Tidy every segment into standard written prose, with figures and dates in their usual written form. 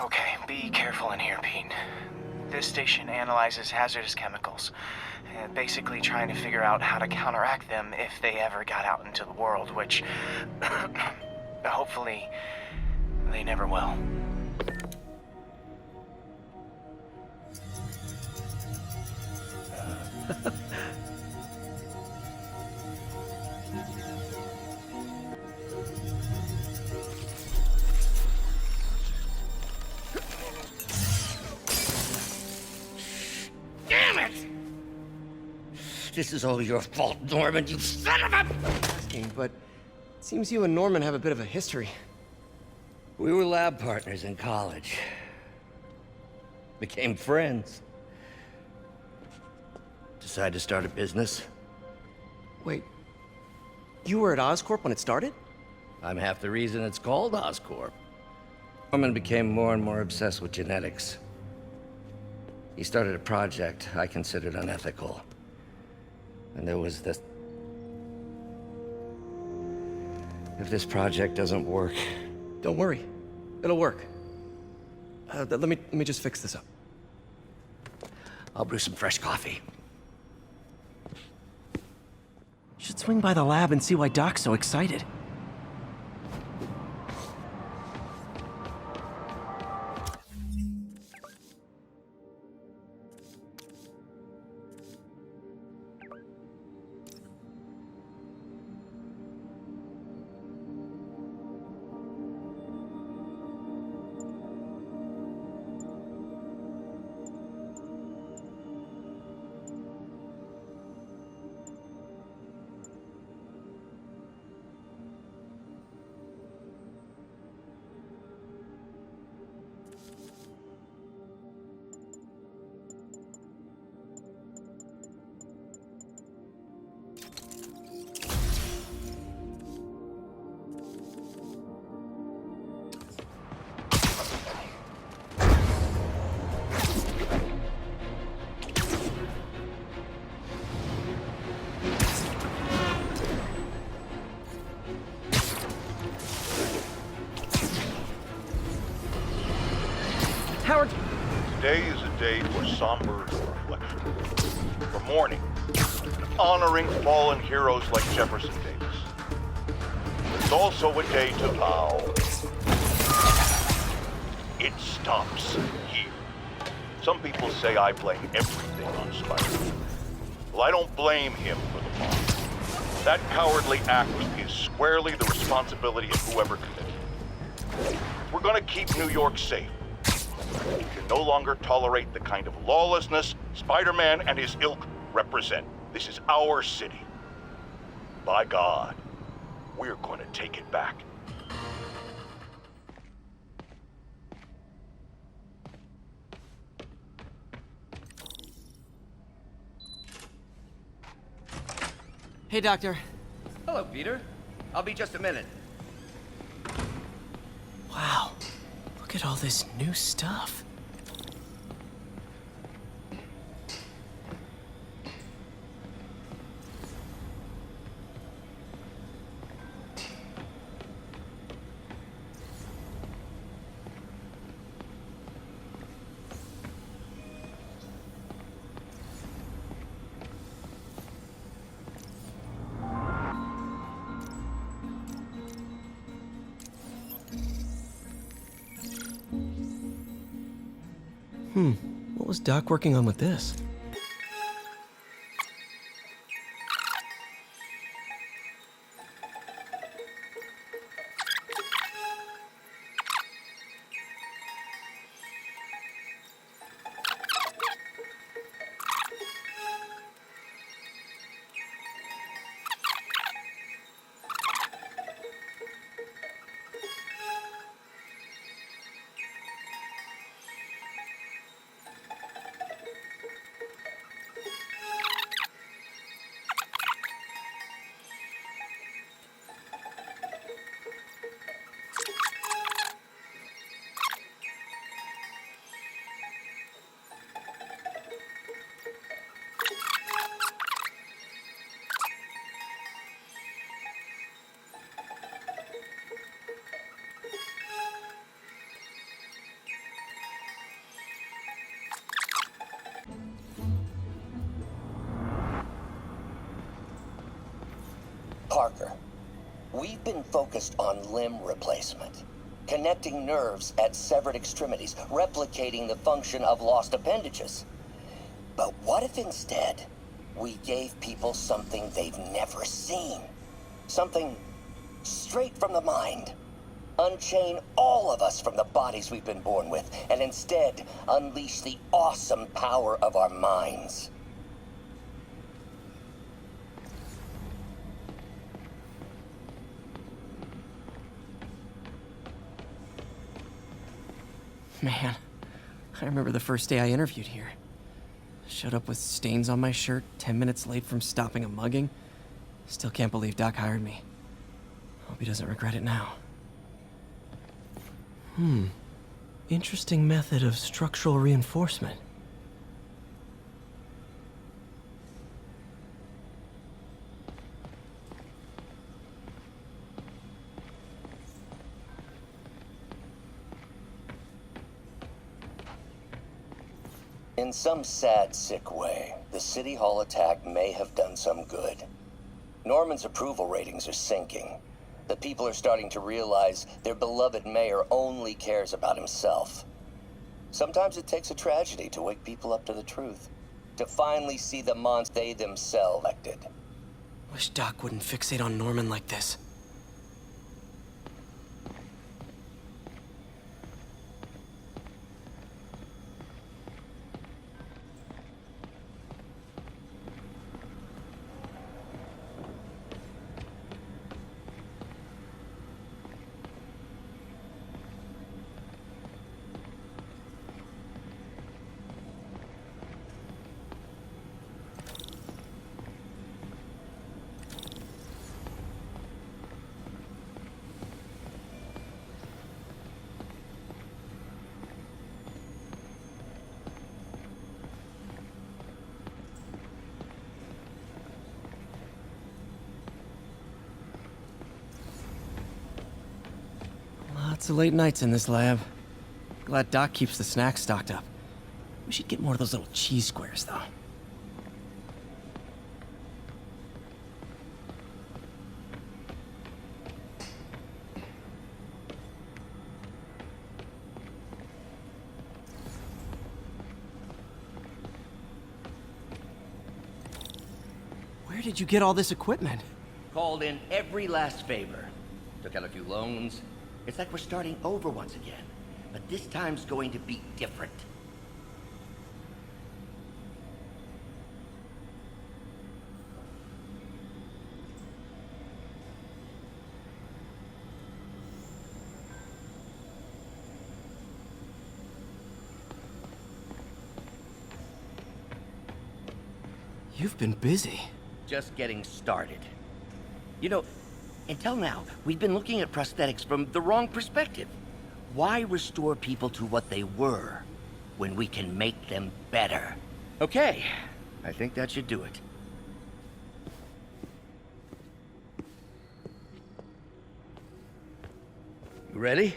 Okay, be careful in here, Pete. This station analyzes hazardous chemicals, basically trying to figure out how to counteract them if they ever got out into the world, which hopefully they never will. Damn it! This is all your fault, Norman, you son of a... But it seems you and Norman have a bit of a history. We were lab partners in college. Became friends. Decided to start a business. Wait, you were at Oscorp when it started? I'm half the reason it's called Oscorp. Norman became more and more obsessed with genetics. He started a project I considered unethical. And there was this... If this project doesn't work... Don't worry, it'll work. Let me just fix this up. I'll brew some fresh coffee. Should swing by the lab and see why Doc's so excited. Howard! Today is a day for somber reflection, for mourning, honoring fallen heroes like Jefferson Davis. It's also a day to vow. It stops here. Some people say I blame everything on Spider-Man. Well, I don't blame him for the bomb. That cowardly act is squarely the responsibility of whoever committed it. If we're gonna keep New York safe, we can no longer tolerate the kind of lawlessness Spider-Man and his ilk represent. This is our city. By God, we're going to take it back. Hey, Doctor. Hello, Peter. I'll be just a minute. Wow, look at all this new stuff. What was Doc working on with this? Parker, we've been focused on limb replacement, connecting nerves at severed extremities, replicating the function of lost appendages. But what if instead we gave people something they've never seen? Something straight from the mind. Unchain all of us from the bodies we've been born with, and instead unleash the awesome power of our minds. Man, I remember the first day I interviewed here. Showed up with stains on my shirt, 10 minutes late from stopping a mugging. Still can't believe Doc hired me. Hope he doesn't regret it now. Interesting method of structural reinforcement. In some sad, sick way, the City Hall attack may have done some good. Norman's approval ratings are sinking. The people are starting to realize their beloved mayor only cares about himself. Sometimes it takes a tragedy to wake people up to the truth, to finally see the monster they themselves elected. Wish Doc wouldn't fixate on Norman like this. Lots of late nights in this lab. Glad Doc keeps the snacks stocked up. We should get more of those little cheese squares, though. Where did you get all this equipment? Called in every last favor. Took out a few loans. It's like we're starting over once again. But this time's going to be different. You've been busy. Just getting started. You know, until now, we've been looking at prosthetics from the wrong perspective. Why restore people to what they were when we can make them better? Okay, I think that should do it. You ready?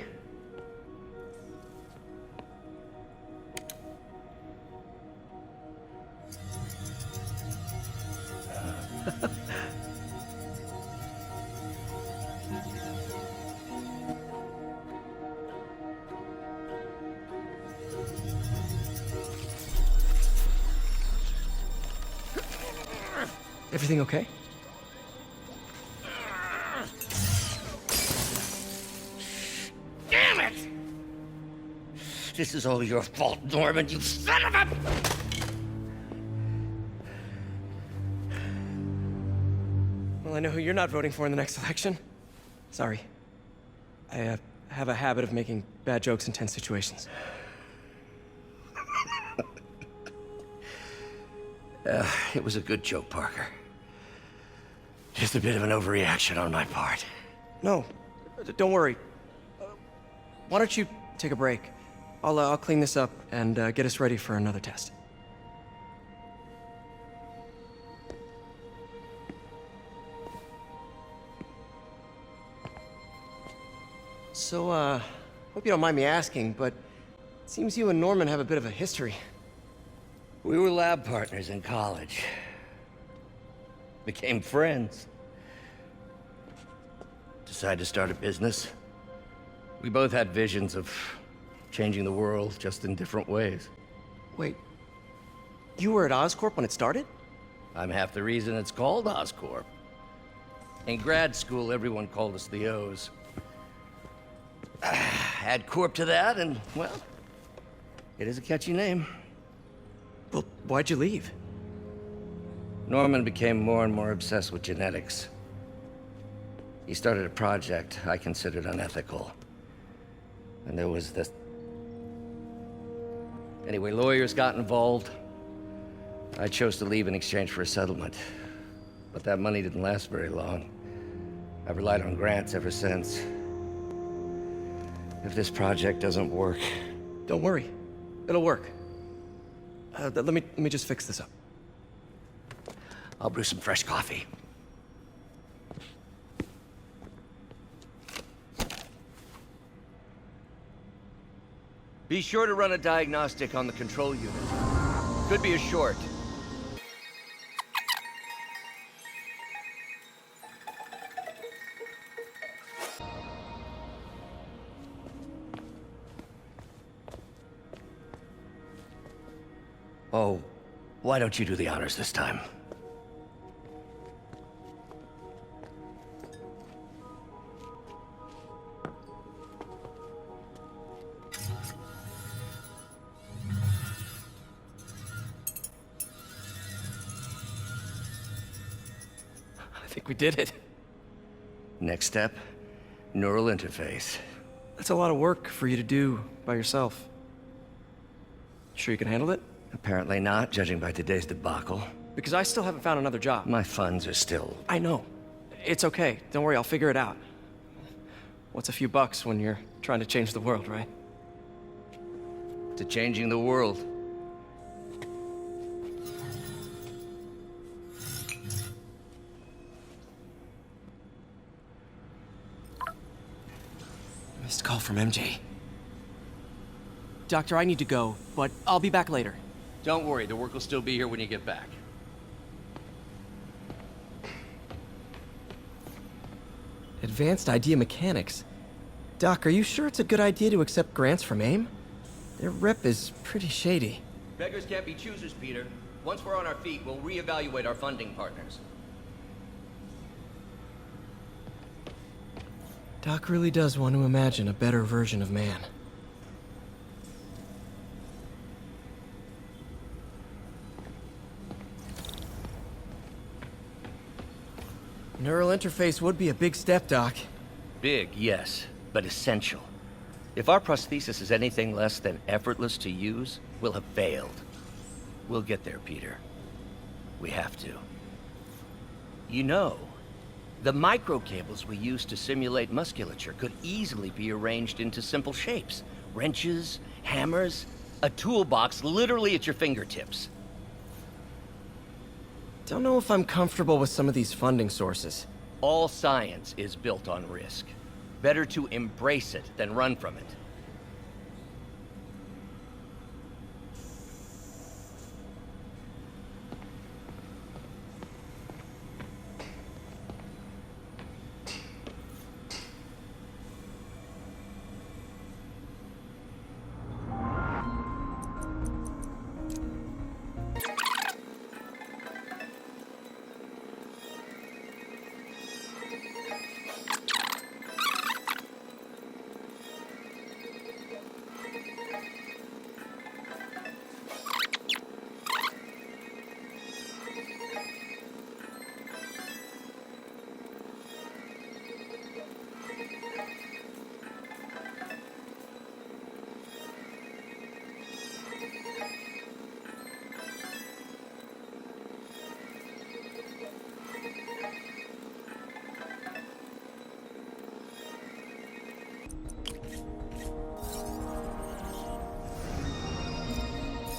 Everything okay? Damn it! This is all your fault, Norman, you son of a... Well, I know who you're not voting for in the next election. Sorry. I have a habit of making bad jokes in tense situations. It was a good joke, Parker. Just a bit of an overreaction on my part. No, don't worry. Why don't you take a break? I'll clean this up and get us ready for another test. So, hope you don't mind me asking, but it seems you and Norman have a bit of a history. We were lab partners in college. Became friends. decide to start a business. We both had visions of changing the world, just in different ways. Wait, you were at Oscorp when it started? I'm half the reason it's called Oscorp. In grad school, everyone called us the O's. Add Corp to that, and, well, it is a catchy name. Well, why'd you leave? Norman became more and more obsessed with genetics. He started a project I considered unethical. And there was this... Anyway, lawyers got involved. I chose to leave in exchange for a settlement. But that money didn't last very long. I've relied on grants ever since. If this project doesn't work... Don't worry. It'll work. Let me just fix this up. I'll brew some fresh coffee. Be sure to run a diagnostic on the control unit. Could be a short. Oh, why don't you do the honors this time? I think we did it. Next step, neural interface. That's a lot of work for you to do by yourself. Sure you can handle it? Apparently not, judging by today's debacle. Because I still haven't found another job. My funds are still... I know. It's okay. Don't worry, I'll figure it out. What's a few bucks when you're trying to change the world, right? to changing the world. Missed call from MJ. Doctor, I need to go, but I'll be back later. Don't worry, the work will still be here when you get back. Advanced idea mechanics. Doc, are you sure it's a good idea to accept grants from AIM? Their rep is pretty shady. Beggars can't be choosers, Peter. Once we're on our feet, we'll reevaluate our funding partners. Doc really does want to imagine a better version of man. Neural interface would be a big step, Doc. Big, yes, but essential. If our prosthesis is anything less than effortless to use, we'll have failed. We'll get there, Peter. We have to. You know, the microcables we use to simulate musculature could easily be arranged into simple shapes. Wrenches, hammers, a toolbox literally at your fingertips. Don't know if I'm comfortable with some of these funding sources. All science is built on risk. Better to embrace it than run from it.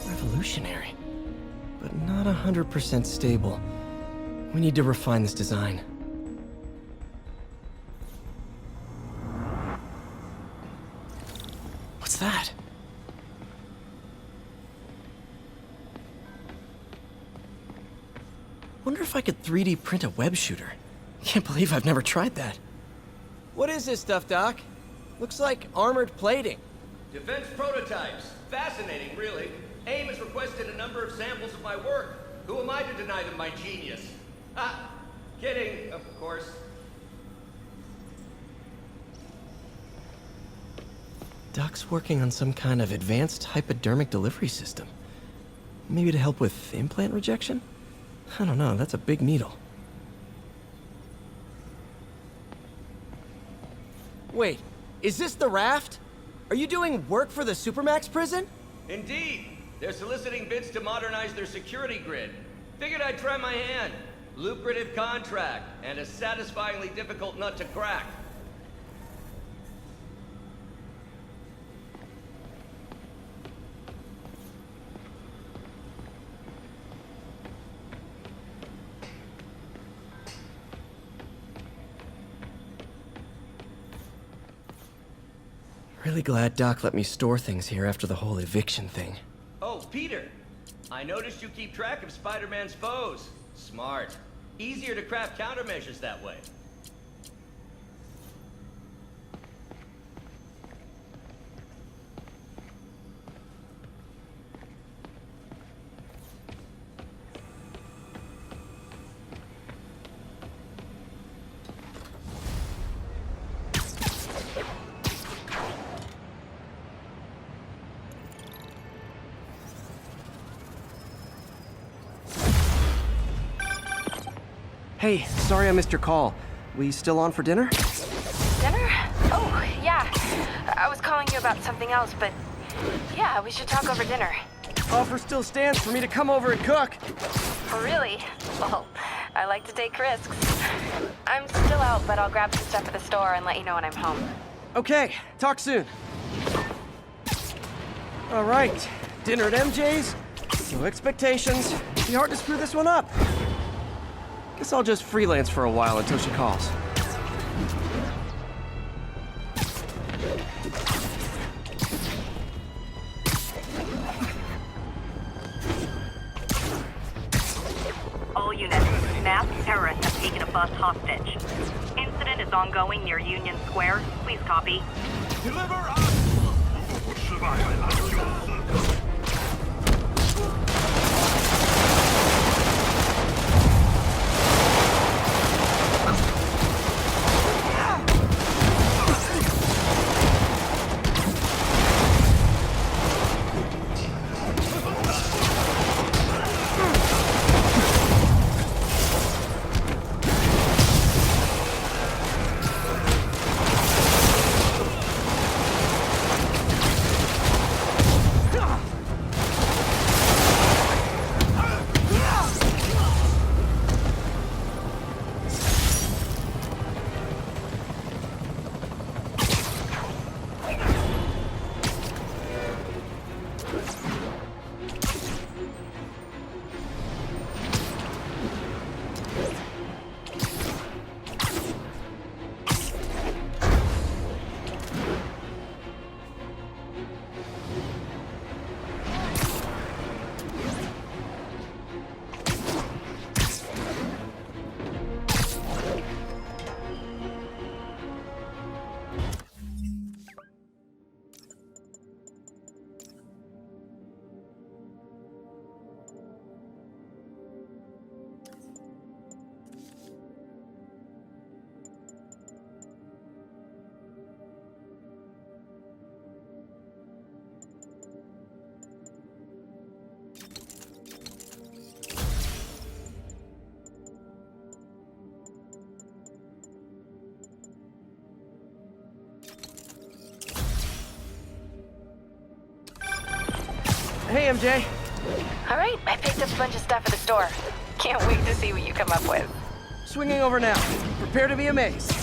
Revolutionary, but not 100% stable. We need to refine this design. What's that? Wonder if I could 3D print a web shooter. Can't believe I've never tried that. What is this stuff, Doc? Looks like armored plating. Defense prototypes. Fascinating, really. AIM has requested a number of samples of my work. Who am I to deny them my genius? Ah, kidding, of course. Doc's working on some kind of advanced hypodermic delivery system. Maybe to help with implant rejection? I don't know, that's a big needle. Wait, is this the raft? Are you doing work for the Supermax prison? Indeed. They're soliciting bids to modernize their security grid. Figured I'd try my hand. Lucrative contract, and a satisfyingly difficult nut to crack. Really glad Doc let me store things here after the whole eviction thing. Oh, Peter. I noticed you keep track of Spider-Man's foes. Smart. Easier to craft countermeasures that way. Hey, sorry I missed your call. We still on for dinner? Dinner? Oh, yeah. I was calling you about something else, but yeah, we should talk over dinner. Offer still stands for me to come over and cook. Really? Well, I like to take risks. I'm still out, but I'll grab some stuff at the store and let you know when I'm home. Okay, talk soon. All right, dinner at MJ's. No expectations. Be hard to screw this one up. Guess I'll just freelance for a while until she calls. All units, masked terrorists have taken a bus hostage. Incident is ongoing near Union Square. Please copy. Deliver us! Hey, MJ. All right, I picked up a bunch of stuff at the store. Can't wait to see what you come up with. Swinging over now. Prepare to be amazed.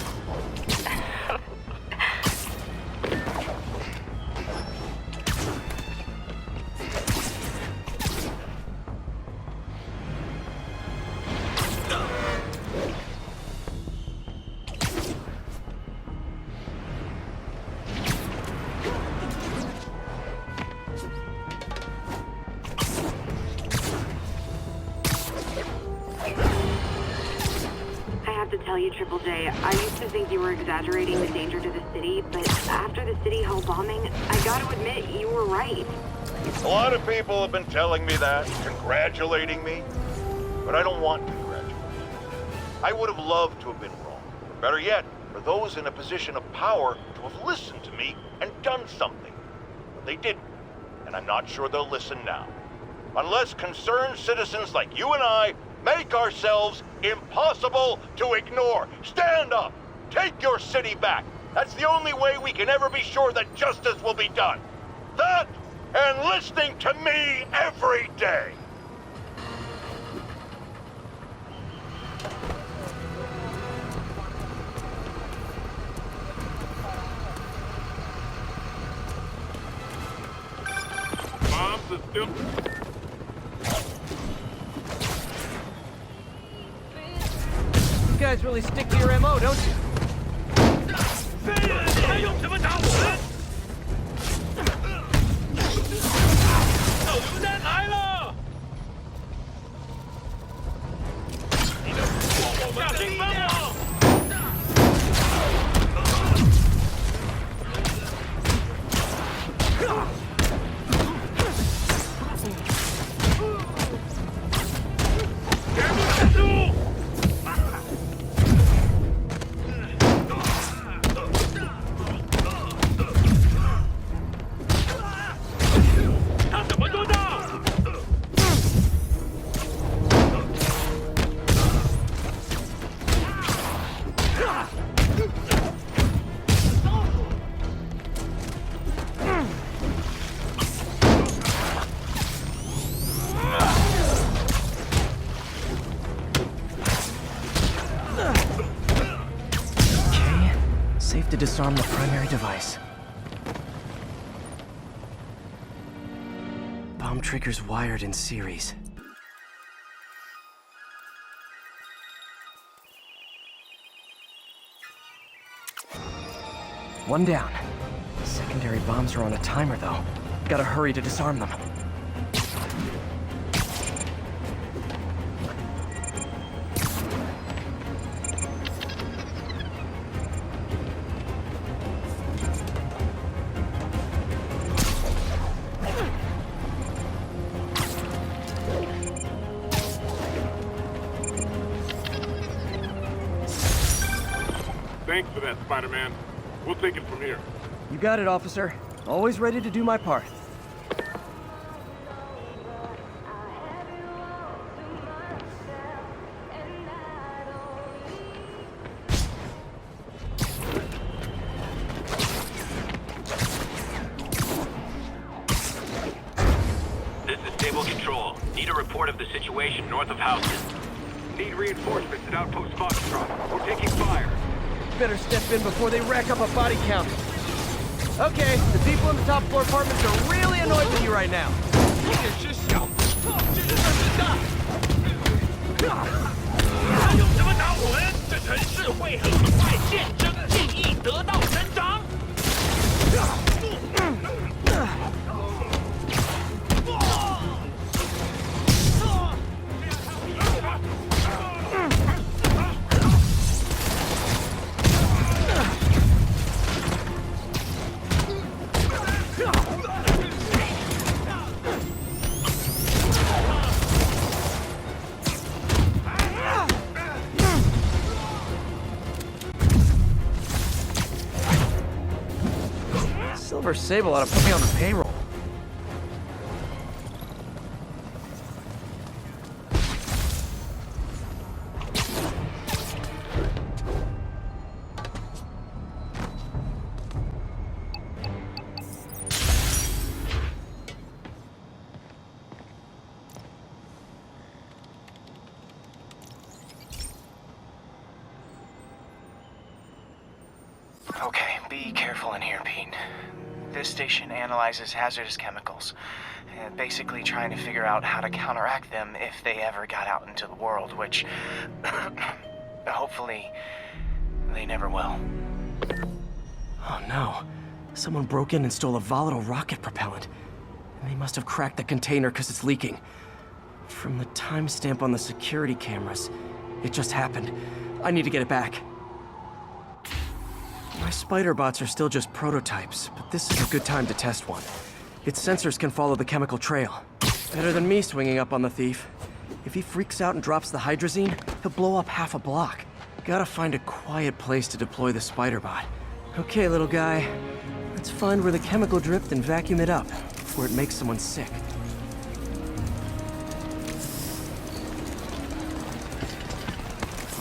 tell you, Triple J, I used to think you were exaggerating the danger to the city, but after the City Hall bombing, I gotta admit, you were right. A lot of people have been telling me that, congratulating me, but I don't want congratulations. I would have loved to have been wrong. Or better yet, for those in a position of power to have listened to me and done something. But they didn't, and I'm not sure they'll listen now. Unless concerned citizens like you and I make ourselves impossible to ignore. Stand up! Take your city back! That's the only way we can ever be sure that justice will be done. That, and listening to me every day! Bombs are still... You guys really stick to your MO, don't you? 还用什么打我？榴弹来了！小心帮我！ Safe to disarm the primary device. Bomb triggers wired in series. One down. Secondary bombs are on a timer, though. Gotta hurry to disarm them. Thanks for that, Spider-Man. We'll take it from here. You got it, officer. Always ready to do my part. This is Stable Control. Need a report of the situation north of Houston. Need reinforcements at Outpost Foxtrot. We're taking fire. Better step in before they rack up a body count. Okay, the people in the top floor apartments are really annoyed with you right now. 他用什么打我们？这城市会很快见证正义得到伸张。Silver Sable ought to put me on the payroll. Okay, be careful in here, Pete. This station analyzes hazardous chemicals, basically trying to figure out how to counteract them if they ever got out into the world, which hopefully they never will. Oh no. Someone broke in and stole a volatile rocket propellant. And they must have cracked the container because it's leaking. From the timestamp on the security cameras, it just happened. I need to get it back. My spider bots are still just prototypes, but this is a good time to test one. Its sensors can follow the chemical trail. Better than me swinging up on the thief. If he freaks out and drops the hydrazine, he'll blow up half a block. Gotta find a quiet place to deploy the spider bot. Okay, little guy. Let's find where the chemical dripped and vacuum it up before it makes someone sick.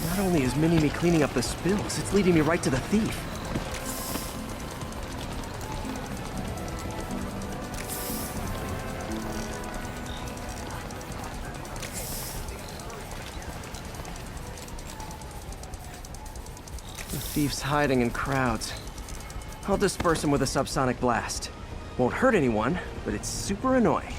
Not only is Mini-Me cleaning up the spills, it's leading me right to the thief. The thief's hiding in crowds. I'll disperse him with a subsonic blast. Won't hurt anyone, but it's super annoying.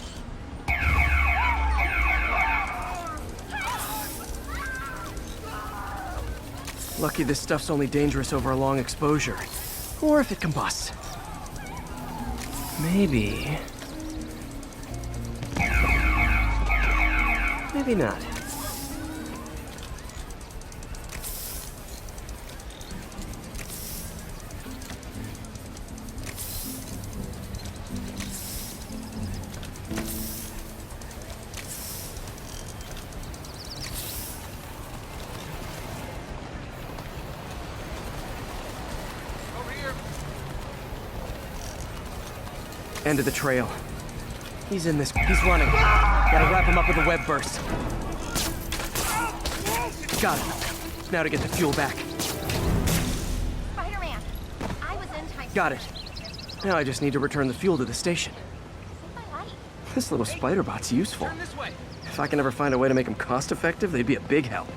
Lucky this stuff's only dangerous over a long exposure. Or if it combusts. Maybe... maybe not. End of the trail. He's in this. He's running. Gotta wrap him up with a web burst. Got it. Now to get the fuel back. Spider-Man, I was in time. Got it. Now I just need to return the fuel to the station. Save my life. This little spider bot's useful. If I can ever find a way to make them cost-effective, they'd be a big help.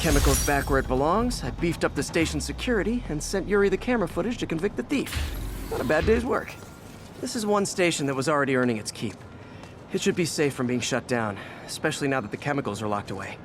Chemicals back where it belongs. I beefed up the station's security and sent Yuri the camera footage to convict the thief. Not a bad day's work. This is one station that was already earning its keep. It should be safe from being shut down, especially now that the chemicals are locked away.